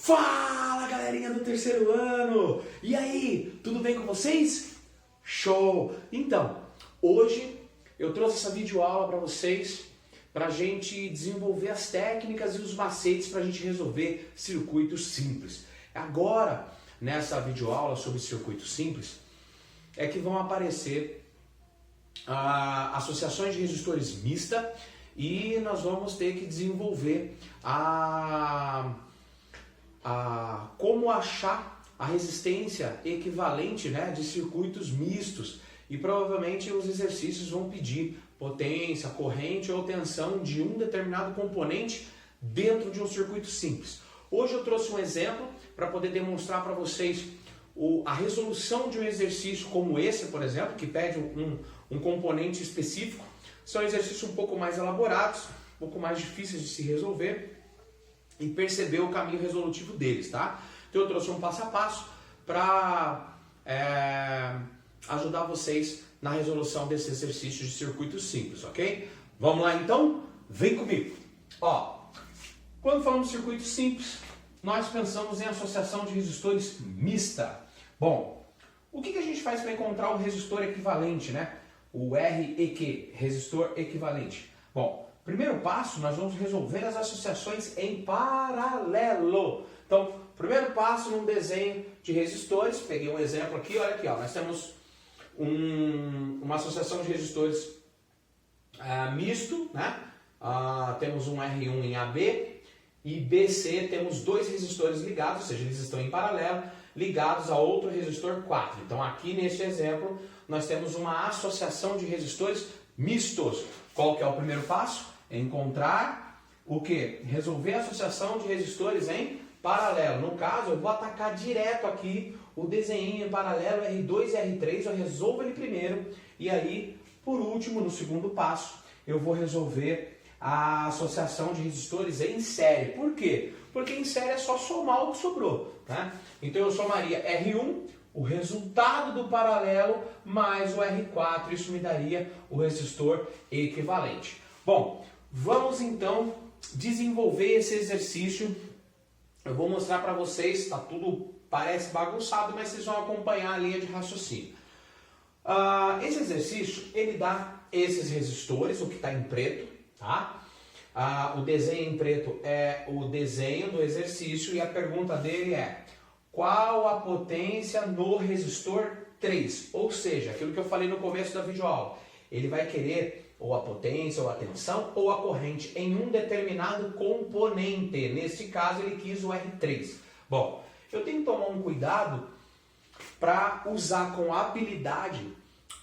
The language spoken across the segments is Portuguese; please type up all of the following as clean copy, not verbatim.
Fala, galerinha do terceiro ano! E aí, tudo bem com vocês? Show! Então, hoje eu trouxe essa videoaula para vocês para a gente desenvolver as técnicas e os macetes para a gente resolver circuitos simples. Agora, nessa videoaula sobre circuitos simples, é que vão aparecer associações de resistores mista e nós vamos ter que desenvolver como achar a resistência equivalente, né, de circuitos mistos, e provavelmente os exercícios vão pedir potência, corrente ou tensão de um determinado componente dentro de um circuito simples. Hoje eu trouxe um exemplo para poder demonstrar para vocês a resolução de um exercício como esse, por exemplo, que pede um componente específico. São exercícios um pouco mais elaborados, um pouco mais difíceis de se resolver e perceber o caminho resolutivo deles, tá? Então eu trouxe um passo a passo para ajudar vocês na resolução desses exercícios de circuitos simples, ok? Vamos lá então? Vem comigo! Ó, quando falamos de circuito simples, nós pensamos em associação de resistores mista. Bom, o que a gente faz para encontrar o resistor equivalente, né? O REQ, resistor equivalente. Bom, primeiro passo, nós vamos resolver as associações em paralelo. Então, primeiro passo num desenho de resistores, peguei um exemplo aqui, olha aqui, ó, nós temos uma associação de resistores misto, né? Temos um R1 em AB e BC, temos dois resistores ligados, ou seja, eles estão em paralelo, ligados a outro resistor 4. Então aqui neste exemplo nós temos uma associação de resistores mistos. Qual que é o primeiro passo? Encontrar o que? Resolver a associação de resistores em paralelo. No caso, eu vou atacar direto aqui o desenho em paralelo R2 e R3, eu resolvo ele primeiro e aí, por último, no segundo passo, eu vou resolver a associação de resistores em série. Por quê? Porque em série é só somar o que sobrou, né? Então eu somaria R1, o resultado do paralelo, mais o R4, isso me daria o resistor equivalente. Bom, vamos então desenvolver esse exercício. Eu vou mostrar para vocês, tá tudo parece bagunçado, mas vocês vão acompanhar a linha de raciocínio. Esse exercício, ele dá esses resistores, o que está em preto, tá? O desenho em preto é o desenho do exercício e a pergunta dele é: qual a potência no resistor 3? Ou seja, aquilo que eu falei no começo da videoaula. Ele vai querer ou a potência, ou a tensão, ou a corrente em um determinado componente. Neste caso, ele quis o R3. Bom, eu tenho que tomar um cuidado para usar com habilidade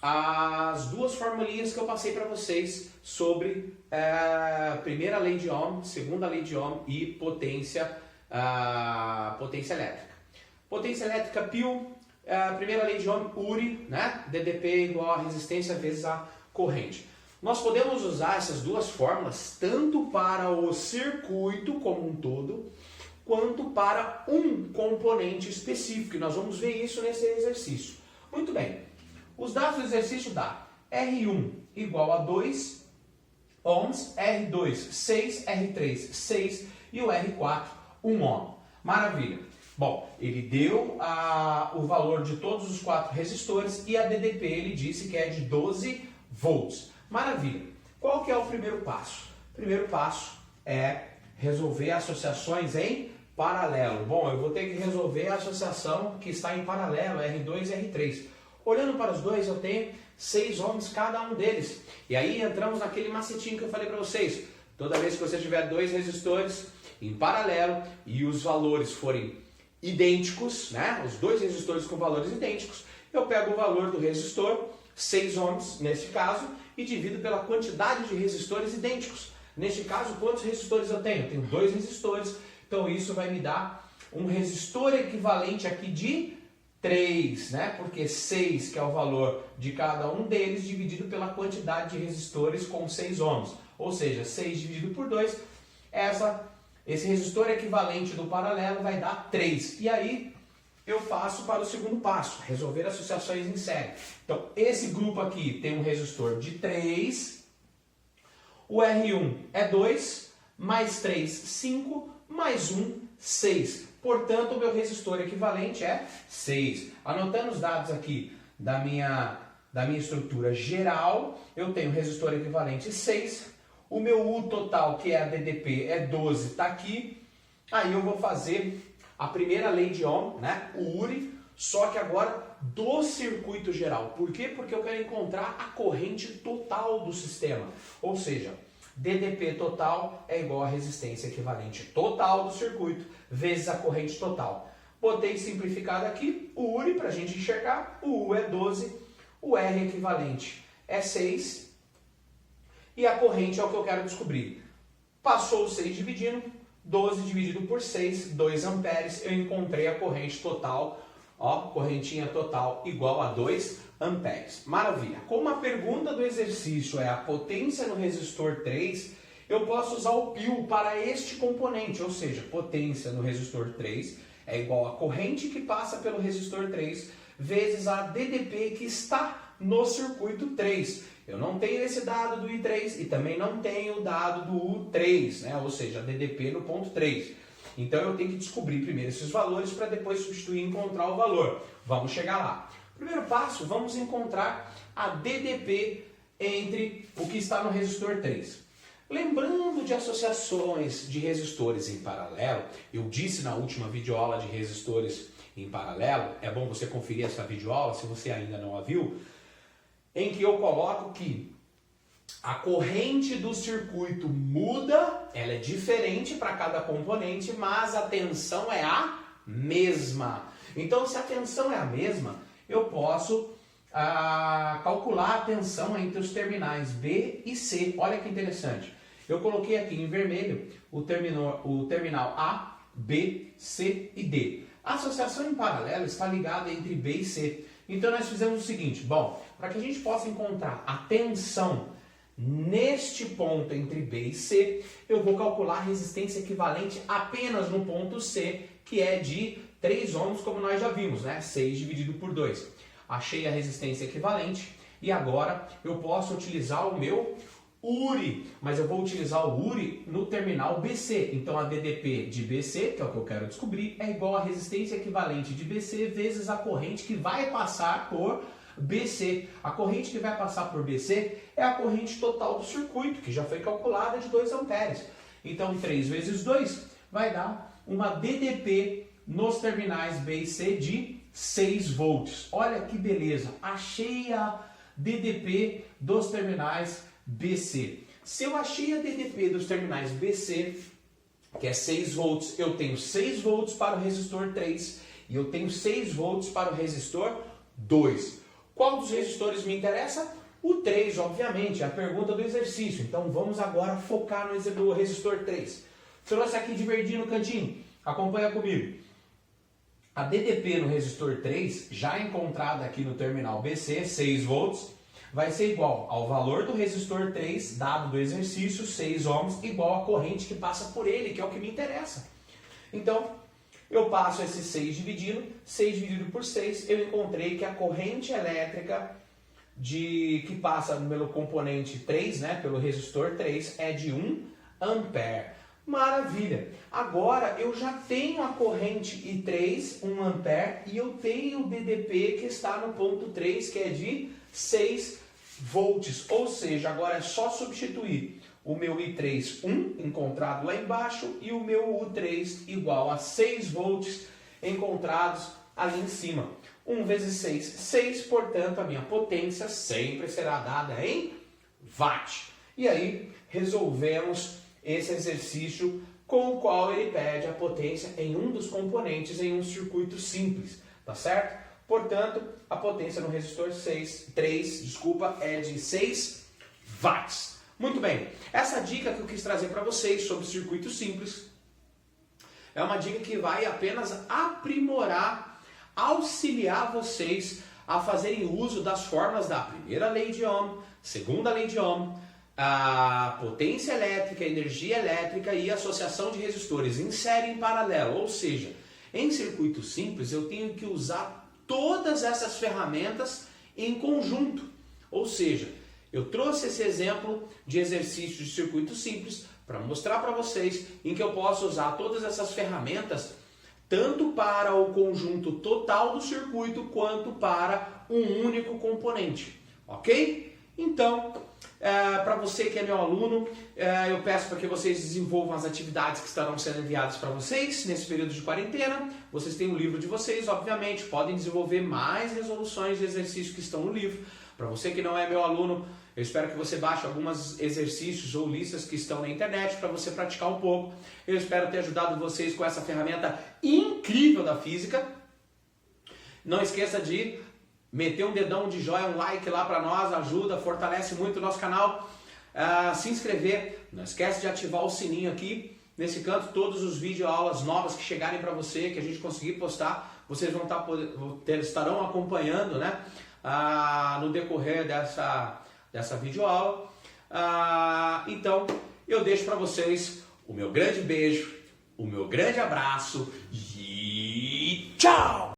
as duas formulinhas que eu passei para vocês sobre primeira lei de Ohm, segunda lei de Ohm e potência elétrica. Potência elétrica PIL, primeira lei de Ohm, URI, né? DDP igual a resistência vezes a corrente. Nós podemos usar essas duas fórmulas tanto para o circuito como um todo, quanto para um componente específico. E nós vamos ver isso nesse exercício. Muito bem. Os dados do exercício dá R1 igual a 2 ohms, R2 6, R3 6 e o R4 1 ohm. Maravilha. Bom, ele deu o valor de todos os 4 resistores e a DDP ele disse que é de 12 volts. Maravilha. Qual que é o primeiro passo? O primeiro passo é resolver associações em paralelo. Bom, eu vou ter que resolver a associação que está em paralelo, R2 e R3. Olhando para os dois, eu tenho 6 ohms cada um deles. E aí entramos naquele macetinho que eu falei para vocês. Toda vez que você tiver dois resistores em paralelo e os valores forem idênticos, né? Os dois resistores com valores idênticos, eu pego o valor do resistor, 6 ohms nesse caso, e divido pela quantidade de resistores idênticos. Neste caso, quantos resistores eu tenho? Eu tenho 2 resistores, então isso vai me dar um resistor equivalente aqui de 3, né? Porque 6, que é o valor de cada um deles, dividido pela quantidade de resistores com 6 ohms. Ou seja, 6 dividido por 2, esse resistor equivalente do paralelo vai dar 3. E aí eu passo para o segundo passo, resolver associações em série. Então, esse grupo aqui tem um resistor de 3, o R1 é 2, mais 3, 5, mais 1, 6. Portanto, o meu resistor equivalente é 6. Anotando os dados aqui da minha estrutura geral, eu tenho resistor equivalente 6. O meu U total, que é a DDP, é 12, está aqui. Aí eu vou fazer a primeira lei de Ohm, né? O URI, só que agora do circuito geral. Por quê? Porque eu quero encontrar a corrente total do sistema. Ou seja, DDP total é igual a resistência equivalente total do circuito vezes a corrente total. Botei simplificado aqui o URI para a gente enxergar. O U é 12, o R equivalente é 6 e a corrente é o que eu quero descobrir. Passou o 6 dividindo, 12 dividido por 6, 2 amperes, eu encontrei a corrente total, ó, correntinha total igual a 2 amperes. Maravilha! Como a pergunta do exercício é a potência no resistor 3, eu posso usar o π para este componente, ou seja, potência no resistor 3 é igual a corrente que passa pelo resistor 3 vezes a DDP que está no circuito 3. Eu não tenho esse dado do I3 e também não tenho o dado do U3, né? Ou seja, a DDP no ponto 3. Então eu tenho que descobrir primeiro esses valores para depois substituir e encontrar o valor. Vamos chegar lá. Primeiro passo, vamos encontrar a DDP entre o que está no resistor 3. Lembrando de associações de resistores em paralelo, eu disse na última videoaula de resistores em paralelo, é bom você conferir essa videoaula se você ainda não a viu, em que eu coloco que a corrente do circuito muda, ela é diferente para cada componente, mas a tensão é a mesma. Então, se a tensão é a mesma, eu posso calcular a tensão entre os terminais B e C. Olha que interessante. Eu coloquei aqui em vermelho o terminal A, B, C e D. A associação em paralelo está ligada entre B e C. Então nós fizemos o seguinte, bom, para que a gente possa encontrar a tensão neste ponto entre B e C, eu vou calcular a resistência equivalente apenas no ponto C, que é de 3 ohms, como nós já vimos, né? 6 dividido por 2. Achei a resistência equivalente e agora eu posso utilizar o meu URI, mas eu vou utilizar o URI no terminal BC. Então a DDP de BC, que é o que eu quero descobrir, é igual à resistência equivalente de BC vezes a corrente que vai passar por BC. A corrente que vai passar por BC é a corrente total do circuito, que já foi calculada de 2 amperes. Então 3 vezes 2 vai dar uma DDP nos terminais B e C de 6 volts. Olha que beleza! Achei a DDP dos terminais BC. Se eu achei a DDP dos terminais BC, que é 6 volts, eu tenho 6 volts para o resistor 3 e eu tenho 6 volts para o resistor 2. Qual dos resistores me interessa? O 3, obviamente, é a pergunta do exercício. Então vamos agora focar no resistor 3. Trouxe aqui de verdinho no cantinho. Acompanha comigo. A DDP no resistor 3, já encontrada aqui no terminal BC, 6 volts, vai ser igual ao valor do resistor 3, dado do exercício, 6 ohms, igual a corrente que passa por ele, que é o que me interessa. Então, eu passo esse 6 dividido por 6, eu encontrei que a corrente elétrica que passa pelo componente 3, né, pelo resistor 3, é de 1 ampere. Maravilha! Agora eu já tenho a corrente I3, 1 ampere, e eu tenho o DDP que está no ponto 3, que é de 6 volts. Ou seja, agora é só substituir o meu I3, 1, encontrado lá embaixo, e o meu U3 igual a 6 volts, encontrados ali em cima. 1 vezes 6, 6, portanto, a minha potência sempre será dada em watt. E aí, resolvemos esse exercício com o qual ele pede a potência em um dos componentes em um circuito simples, tá certo? Portanto, a potência no resistor 3 é de 6 watts. Muito bem, essa dica que eu quis trazer para vocês sobre circuito simples é uma dica que vai apenas aprimorar, auxiliar vocês a fazerem uso das fórmulas da primeira lei de Ohm, segunda lei de Ohm, a potência elétrica, a energia elétrica e a associação de resistores em série em paralelo. Ou seja, em circuito simples eu tenho que usar todas essas ferramentas em conjunto. Ou seja, eu trouxe esse exemplo de exercício de circuito simples para mostrar para vocês em que eu posso usar todas essas ferramentas tanto para o conjunto total do circuito quanto para um único componente, ok? Então, para você que é meu aluno, eu peço para que vocês desenvolvam as atividades que estarão sendo enviadas para vocês nesse período de quarentena. Vocês têm o livro de vocês, obviamente, podem desenvolver mais resoluções de exercícios que estão no livro. Para você que não é meu aluno, eu espero que você baixe alguns exercícios ou listas que estão na internet para você praticar um pouco. Eu espero ter ajudado vocês com essa ferramenta incrível da física. Não esqueça de meter um dedão de joia, um like lá para nós, ajuda, fortalece muito o nosso canal. Se inscrever, não esquece de ativar o sininho aqui. Nesse canto, todos os vídeos, aulas novas que chegarem para você, que a gente conseguir postar, vocês estarão acompanhando, né? No decorrer dessa videoaula. Então, eu deixo para vocês o meu grande beijo, o meu grande abraço e tchau!